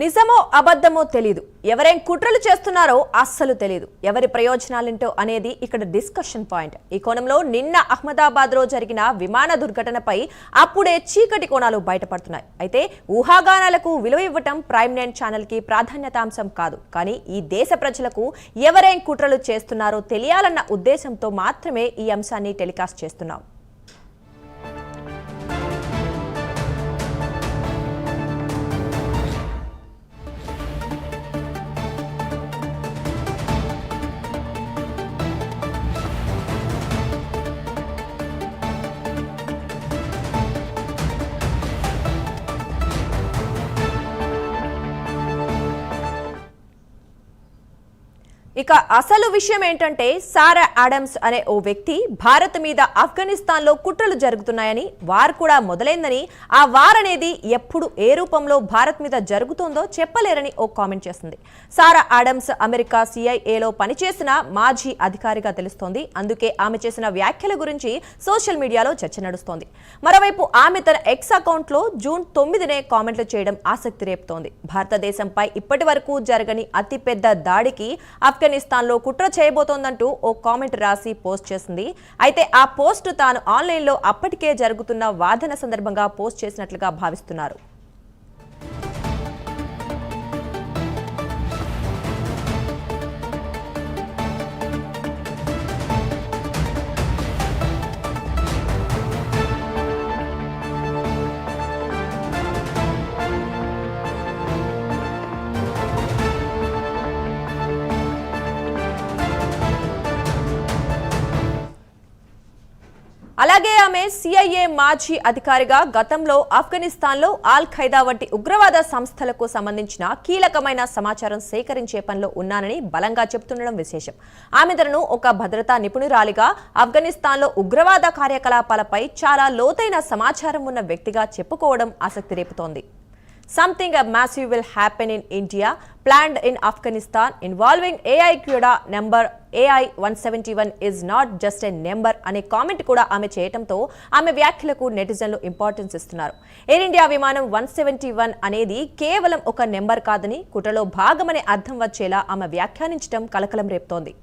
నిజమో అబద్ధమో తెలీదు. ఎవరేం కుట్రలు చేస్తున్నారో అస్సలు తెలీదు. ఎవరి ప్రయోజనాలేంటో అనేది ఇక్కడ డిస్కషన్ పాయింట్. ఈ కోణంలో నిన్న అహ్మదాబాద్లో జరిగిన విమాన దుర్ఘటనపై అప్పుడే చీకటి కోణాలు బయటపడుతున్నాయి. అయితే ఊహాగానాలకు విలువ ఇవ్వటం ప్రైమ్ 9 ఛానల్కి ప్రాధాన్యతాంశం కాదు. కానీ ఈ దేశ ప్రజలకు ఎవరేం కుట్రలు చేస్తున్నారో తెలియాలన్న ఉద్దేశంతో మాత్రమే ఈ అంశాన్ని టెలికాస్ట్ చేస్తున్నాం. ఇక అసలు విషయం ఏంటంటే సారా ఆడమ్స్ అనే ఓ వ్యక్తి భారత్ మీద ఆఫ్ఘనిస్తాన్లో కుట్రలు జరుగుతున్నాయని, వార్ కూడా మొదలైందని, ఆ వార్ అనేది ఎప్పుడు ఏ రూపంలో భారత్ మీద జరుగుతుందో చెప్పలేరని ఓ కామెంట్ చేసింది. సారా ఆడమ్స్ అమెరికా CIAలో పనిచేసిన మాజీ అధికారిగా తెలుస్తోంది. అందుకే ఆమె చేసిన వ్యాఖ్యల గురించి సోషల్ మీడియాలో చర్చ నడుస్తోంది. మరోవైపు ఆమె తన ఎక్స్ అకౌంట్లో జూన్ 9నే కామెంట్లు చేయడం ఆసక్తి రేపుతోంది. భారతదేశంపై ఇప్పటి వరకు జరగని అతిపెద్ద దాడికి ఆఫ్ఘనిస్తాన్లో కుట్ర చేయబోతోందంటూ ఓ కామెంట్ రాసి పోస్ట్ చేసింది. అయితే ఆ పోస్ట్ తాను ఆన్లైన్లో అప్పటికే జరుగుతున్న వాదన సందర్భంగా పోస్ట్ చేసినట్లుగా భావిస్తున్నారు. అలాగే ఆమె CIA మాజీ అధికారిగా గతంలో ఆఫ్ఘనిస్తాన్లో ఆల్ ఖైదా వంటి ఉగ్రవాద సంస్థలకు సంబంధించిన కీలకమైన సమాచారం సేకరించే పనిలో ఉన్నానని బలంగా చెబుతుండడం విశేషం. ఆమె తనను ఒక భద్రతా నిపుణురాలిగా, ఆఫ్ఘనిస్తాన్లో ఉగ్రవాద కార్యకలాపాలపై చాలా లోతైన సమాచారం ఉన్న వ్యక్తిగా చెప్పుకోవడం ఆసక్తి రేపుతోంది. Something massive will happen in India, planned in Afghanistan, involving AI కూడా number AI-171 is not just a number అనే కామెంట్ కూడా ఆమె చేయటంతో ఆమె వ్యాఖ్యలకు నెటిజన్లు ఇంపార్టెన్స్ ఇస్తున్నారు. ఎయిర్ ఇండియా విమానం 171 అనేది కేవలం ఒక నెంబర్ కాదని, కుట్రలో భాగమనే అర్థం వచ్చేలా ఆమె వ్యాఖ్యానించడం కలకలం రేపుతోంది.